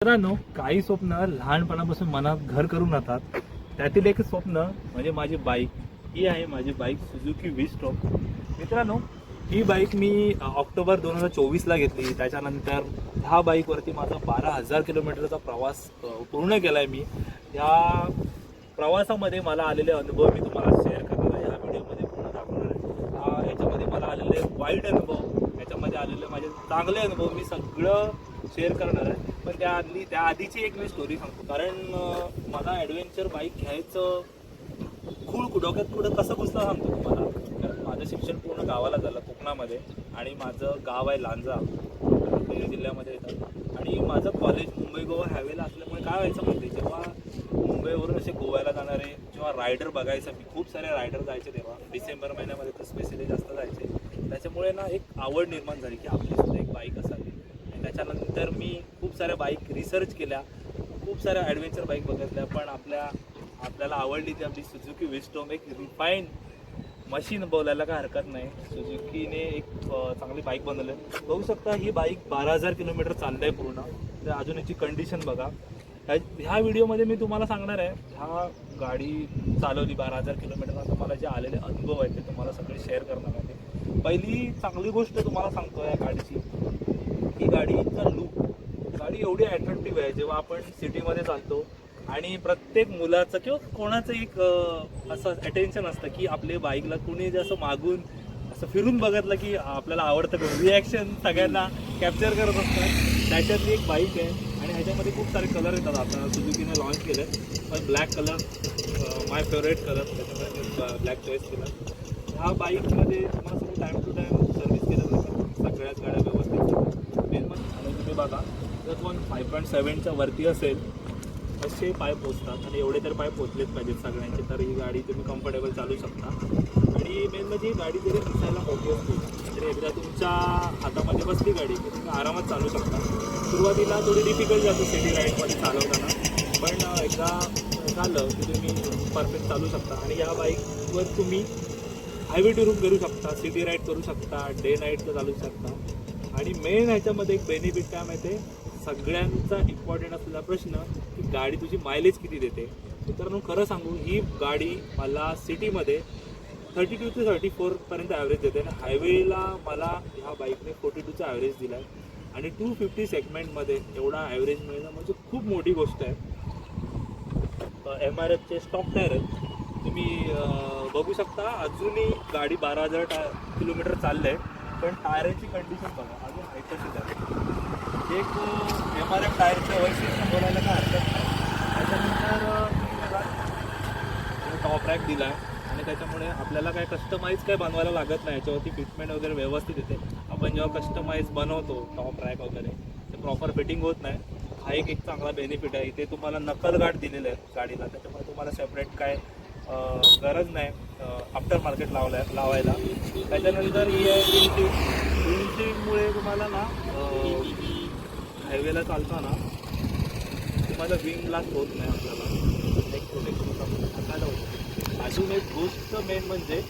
मित्रांनो, काही स्वप्न लहानपणापासून मनात घर करून राहतात. त्यातील एक स्वप्न म्हणजे माझी बाईक. ही आहे माझी बाईक सुझुकी V-Strom. मित्रांनो, ही बाईक मी ऑक्टोबर 2024ला घेतली. त्याच्यानंतर ह्या बाईकवरती माझा 12,000 किलोमीटरचा प्रवास पूर्ण केला आहे मी. या प्रवासामध्ये मला आलेले अनुभव मी तुम्हाला शेअर करणार आहे. ह्या व्हिडिओमध्ये पूर्ण दाखवणार आहे. याच्यामध्ये मला आलेले वाईट अनुभव, याच्यामध्ये आलेले माझे चांगले अनुभव मी सगळं शेअर करणार आहे. पण त्या आधीची एक मी स्टोरी सांगतो. कारण मला ॲडव्हेंचर बाईक घ्यायचं खूप डोक्यात पुढं कसं घुसलं सांगतो तुम्हाला. कारण माझं शिक्षण पूर्ण गावाला झालं, कोकणामध्ये, आणि माझं गाव आहे लांजा, रत्नागिरी जिल्ह्यामध्ये येतं. आणि माझं कॉलेज मुंबई गोवा हायवेला असल्यामुळे काय व्हायचं माहिती, जेव्हा मुंबईवरून असे गोव्याला जाणारे जेव्हा रायडर बघायचं मी, खूप सारे रायडर जायचे तेव्हा डिसेंबर महिन्यामध्ये तर स्पेशली जास्त जायचे. त्याच्यामुळे ना एक आवड निर्माण झाली की आपलीसुद्धा एक बाईक असावी. आणि त्याच्यानंतर मी खूप साऱ्या बाईक रिसर्च केल्या, खूप साऱ्या ॲडव्हेंचर बाईक बघितल्या. पण आपल्याला आवडली ती आपली सुझुकी V-Strom. एक रिफाईन मशीन बोलायला काय हरकत नाही. सुझुकीने एक चांगली बाईक बनवली आहे. बघू शकता ही बाईक 12,000 किलोमीटर चाललं आहे पूर्ण. तर अजून याची कंडिशन बघा. ह्या व्हिडिओमध्ये मी तुम्हाला सांगणार आहे, ह्या गाडी चालवली 12,000 किलोमीटर, आता मला जे आलेले अनुभव आहेत ते तुम्हाला सगळे शेअर करणार आहे. पहिली चांगली गोष्ट तुम्हाला सांगतो या गाडीची, ही गाडीचा लुक. गाडी एवढी अट्रॅक्टिव्ह आहे. जेव्हा आपण सिटीमध्ये चालतो आणि प्रत्येक मुलाचं किंवा कोणाचं एक असं अटेन्शन असतं की आपल्या बाईकला कुणी जे असं मागून असं फिरून बघितलं की आपल्याला आवडतं करून रिॲक्शन सगळ्यांना कॅप्चर करत असतात. त्याच्यातली एक बाईक आहे. आणि ह्याच्यामध्ये खूप सारे कलर येतात. आपल्याला सुझुकीने लॉन्च केलं आहे, पण ब्लॅक कलर माय फेवरेट कलर, त्याच्यामुळे मी ब्लॅक चॉईस केला. ह्या बाईकमध्ये तुम्हाला सगळं टाईम टू टाईम सर्व्हिस केलं जातं, सगळ्याच गाड्या व्यवस्थित मेन आणि तुम्ही बघा, जर पण 5.7च्या वरती असेल असे पाय पोचतात, आणि एवढे तर पाय पोचलेच पाहिजेत सगळ्यांचे, तर ही गाडी तुम्ही कम्फर्टेबल चालू शकता. आणि मेन म्हणजे ही गाडी जरी दिसायला मोठी असते तरी एकदा तुमच्या हातामध्ये बसली गाडी की तुम्ही आरामात चालू शकता. सुरुवातीला थोडी डिफिकल्ट जातो सिटी राईडमध्ये चालवताना, पण एकदा झालं की तुम्ही परफेक्ट चालू शकता. आणि या बाईकवर तुम्ही हायवे टूरिंग करू शकता, सिटी राईड करू शकता, डे नाईटला चालू शकता. आणि मेन ह्याच्यामध्ये एक बेनिफिट काय माहिती आहे, सगळ्यांचा इम्पॉर्टंट असलेला प्रश्न की गाडी तुझी मायलेज किती देते. मित्रांनो, खरं सांगू, ही गाडी मला सिटीमध्ये 32 ते 34पर्यंत ॲव्हरेज देते, आणि हायवेला मला ह्या बाईकने 42चा ॲव्हरेज दिला आहे. आणि 250 सेगमेंटमध्ये एवढा ॲव्हरेज मिळणं म्हणजे खूप मोठी गोष्ट आहे. MRFचे स्टॉक टायर आहेत, तुम्ही बघू शकता. अजूनही गाडी 12,000 किलोमीटर चाललं आहे, पण टायरची कंडिशन बघा, अजून ऐकतच आहे. एक MRF टायरचं वैशिष्ट्य बोलायला काय हरकत नाही. त्याच्यानंतर टॉप रॅक दिला आहे, आणि त्याच्यामुळे आपल्याला काय कस्टमाइज काय बनवायला लागत नाही. याच्यावरती फिटमेंट वगैरे व्यवस्थित येते. आपण जेव्हा कस्टमाइज बनवतो टॉप रॅक वगैरे, ते प्रॉपर फिटिंग होत नाही. हा एक चांगला बेनिफिट आहे. इथे तुम्हाला नकल गार्ड दिलेलं आहे गाडीला, त्याच्यामुळे तुम्हाला सेपरेट काय गरज नाही आफ्टर मार्केट लावायला. त्याच्यानंतर ही आहे विंडशील्डमुळे तुम्हाला ना हायवेला चालताना तुम्हाला विंग ब्लास्ट होत नाही. आपल्याला एक प्रोटेक्शन टाकायला होतं. अजून एक गोष्ट मेन म्हणजे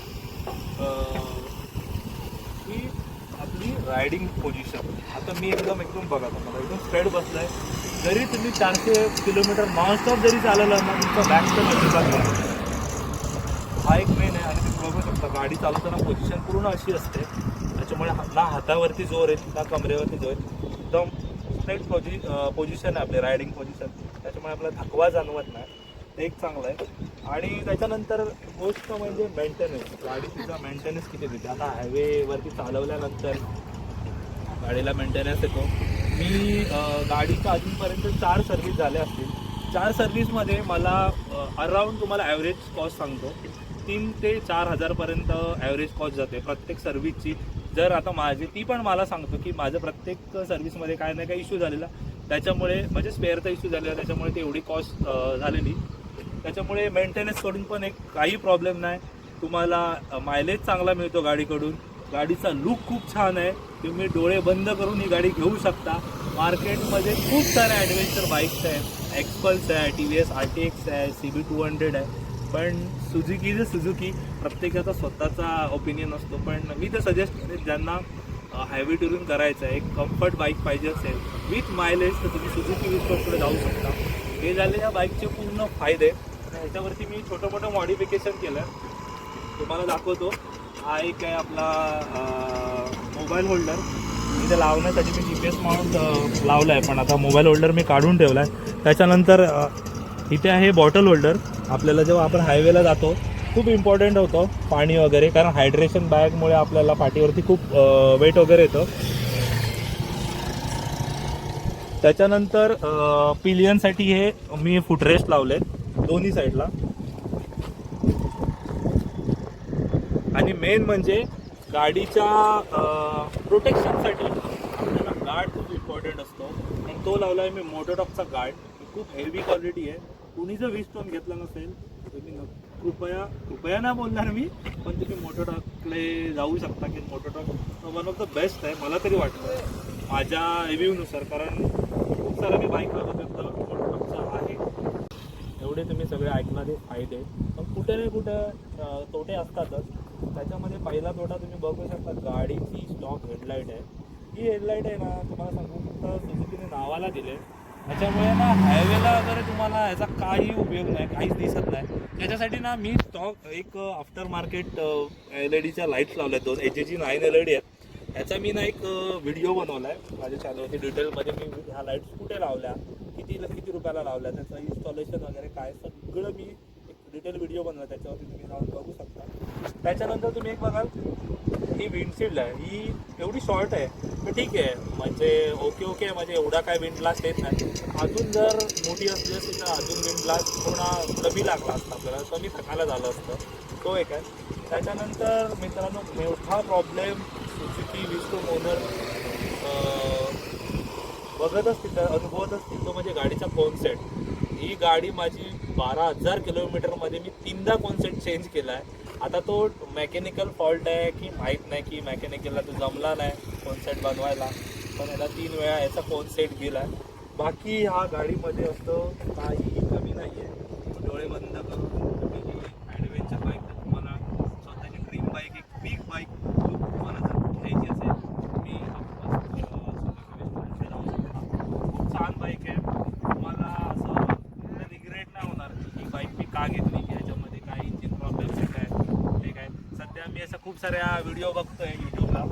की आपली रायडिंग पोझिशन. आता मी एकदम बघा, तुम्हाला एकदम स्ट्रेट बसलं आहे. जरी तुम्ही 400 किलोमीटर नॉनस्टॉप जरी चालवलं ना, तुमचा बॅक तर अजिबात. हा एक मेन आहे. आणि तुम्ही बघू शकता गाडी चालवताना पोझिशन पूर्ण अशी असते, त्याच्यामुळे ना हातावरती जोर आहे ना कमरेवरती जोर आहे. एकदम स्ट्रेट पोझिशन आहे आपली रायडिंग पोझिशन, त्याच्यामुळे आपल्याला थकवा जाणवत नाही. ते एक चांगलं आहे. आणि त्याच्यानंतर गोष्ट म्हणजे मेंटेनन्स. गाडीचा मेंटेनन्स किती देते. आता हायवेवरती चालवल्यानंतर गाडीला मेंटेनन्स येतो. मी गाडीच्या अजूनपर्यंत 4 सर्व्हिस झाल्या असतील. 4 सर्व्हिसमध्ये मला अराऊंड तुम्हाला ॲव्हरेज कॉस्ट सांगतो 3 ते 4,000पर्यंत ॲव्हरेज कॉस्ट जाते प्रत्येक सर्व्हिसची. जर आता माझी ती पण मला सांगतो की माझं प्रत्येक सर्व्हिसमध्ये काय नाही काय इश्यू झालेला, त्याच्यामुळे म्हणजे स्पेअरचा इश्यू झालेला, त्याच्यामुळे ती एवढी कॉस्ट झालेली. त्याच्यामुळे मेंटेनन्सकडून पण एक काही प्रॉब्लेम नाही. तुम्हाला मायलेज चांगला मिळतो गाडीकडून. गाडीचा लुक खूप छान आहे. तुम्ही डोळे बंद करून ही गाडी घेऊ शकता. मार्केटमध्ये खूप साऱ्या ॲडव्हेंचर बाईक्स आहेत. एक्सपल्स आहे, TVS RTX आहे, CB200 आहे. पण सुझुकी प्रत्येकाचा स्वतःचा ओपिनियन असतो. पण मी तर सजेस्ट करेन ज्यांना हेवी टुरिंग करायचं आहे, एक कम्फर्ट बाईक पाहिजे असेल विथ मायलेज, तर तुम्ही सुझुकी विस्टॉककडे जाऊ शकता. हे झाले या बाईकचे पूर्ण फायदे. आणि ह्याच्यावरती मी छोटं मोठं मॉडिफिकेशन केलं आहे, तुम्हाला दाखवतो. हा एक आहे आपला मोबाईल होल्डर. इथे लावण्यासाठी मी GPS माउंट लावला आहे, पण आता मोबाईल होल्डर मी काढून ठेवला आहे. त्याच्यानंतर इथे आहे बॉटल होल्डर. आपल्याला जेव्हा आपण हायवेला जातो खूप इम्पॉर्टंट होतं पाणी वगैरे, कारण हायड्रेशन बॅगमुळे आपल्याला पाठीवरती खूप वेट वगैरे येतं. त्याच्यानंतर पिलियनसाठी हे मी फुटरेस्ट लावले दोन्ही साईडला. आणि मेन म्हणजे गाडीच्या प्रोटेक्शनसाठी आपल्याला गार्ड खूप इम्पॉर्टंट असतो, आणि तो लावला आहे मी मोटोटॉकचा गार्ड. खूप हेवी क्वालिटी आहे. कुणी जर विस्टॉन घेतला नसेल तुम्ही कृपया ना बोलणार मी, पण तुम्ही मोटोटॉककडे जाऊ शकता, की मोटोटॉक वन ऑफ द बेस्ट आहे मला तरी वाटतं माझ्या रिव्ह्यूनुसार, कारण खूप सारा मी बाईक बघत होतो मोटोटॉकचा आहे. एवढे तुम्ही सगळे ऐकणारे फायदे, पण कुठे ना कुठं तोटे असतातच. त्याच्यामध्ये पहिला तोटा तुम्ही बघू शकता, गाडीची स्टॉक हेडलाईट आहे. ही हेडलाईट आहे ना, तुम्हाला सांगू फक्त सुझुकीने नावाला दिले. त्याच्यामुळे ना हायवेला वगैरे तुम्हाला याचा काही उपयोग नाही, काहीच दिसत नाही. त्याच्यासाठी ना मी स्टॉक एक आफ्टर मार्केट LED लाईट्स लावल्या आहेत, 2 HG 9 LED आहेत. ह्याचा मी ना एक व्हिडिओ बनवला आहे माझ्या चॅनलवरती डिटेलमध्ये. मी ह्या लाईट्स कुठे लावल्या, किती रुपयाला लावल्या, त्याचं इन्स्टॉलेशन वगैरे काय सगळं मी एक डिटेल व्हिडिओ बनवला, त्याच्यावरती तुम्ही जाऊन बघू शकता. त्याच्यानंतर तुम्ही एक बघाल, ही विंडशील्ड आहे, ही एवढी शॉर्ट आहे तर ठीक आहे, म्हणजे ओके म्हणजे एवढा काय विंड ब्लास्ट येत नाही. अजून जर मोठी असली असती तर अजून विंड ब्लास्ट थोडा कमी लागला असता, आपल्याला कमी थकायला झालं असतं. तो एक आहे. त्याच्यानंतर मित्रांनो, मोठा प्रॉब्लेम सुझुकी विस्टॉन ओनर बघत असतील, अनुभवत असतील, तो म्हणजे गाडीचा कॉन्सेट. ही गाडी माझी 12,000 किलोमीटरमध्ये मी 3दा कॉन्सेट चेंज केला आहे. आता तो मेकॅनिकल फॉल्ट आहे की माहीत नाही, की मेकॅनिकलला तो जमला नाही कॉन्सेट बनवायला, पण याला 3 वेळा याचा कॉन्सेट गेला आहे. बाकी ह्या गाडीमध्ये असं काही कमी नाही आहे. डोळे बंद करून तुम्ही ॲडव्हेंचर बाईक, तर तुम्हाला स्वतःची ड्रीम बाईक, एक बिग बाईक तुम्हाला जर घ्यायची असेल, मी जाऊ शकता. खूप छान बाईक आहे. तुम्हाला असं रिग्रेट नाही होणार ही बाईक मी का घेतली, की ह्याच्यामध्ये काही इंजिन प्रॉब्लेम्स येत आहेत ते काय. सध्या मी असं खूप साऱ्या व्हिडिओ बघतोय यूट्यूबला,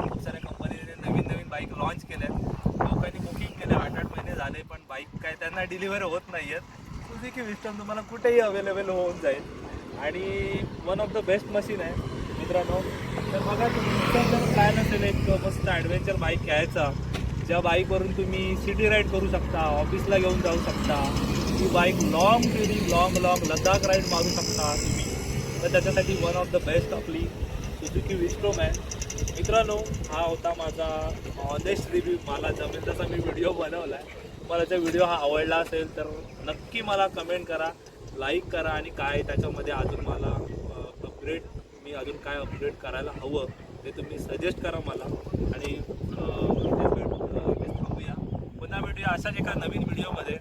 खूप साऱ्या कंपनीने नवीन बाईक लॉन्च केल्या आहेत. लोकांनी बुकिंग केले, 8-8 महिने झाले, पण बाईक काय त्यांना डिलिव्हर होत नाही आहेत. सुझुकी विस्टॉन तुम्हाला कुठेही अवेलेबल होऊन जाईल, आणि one of the best machine आहे मित्रांनो. तर बघा, तुमचा जर प्लॅन असेल एक मस्त ॲडव्हेंचर बाईक घ्यायचा, ज्या बाईकवरून तुम्ही सिटी राईड करू शकता, ऑफिसला घेऊन जाऊ शकता, ही bike long touring long Ladakh ride मारू शकता तुम्ही, तर त्याच्यासाठी वन ऑफ द बेस्ट आपली सुझुकी विस्टॉन आहे मित्रांनो. हा होता माझा ऑनेस्ट रिव्ह्यू. मला जमेल तसा मी व्हिडिओ बनवला आहे. मला जर व्हिडिओ हा आवडला असेल तर नक्की मला कमेंट करा, लाईक करा, आणि काय त्याच्यामध्ये अजून मला मी अजून काय अपग्रेड करायला हवं ते तुम्ही सजेस्ट करा मला. आणि थांबूया, पुन्हा भेटूया अशाच एका नवीन व्हिडिओमध्ये.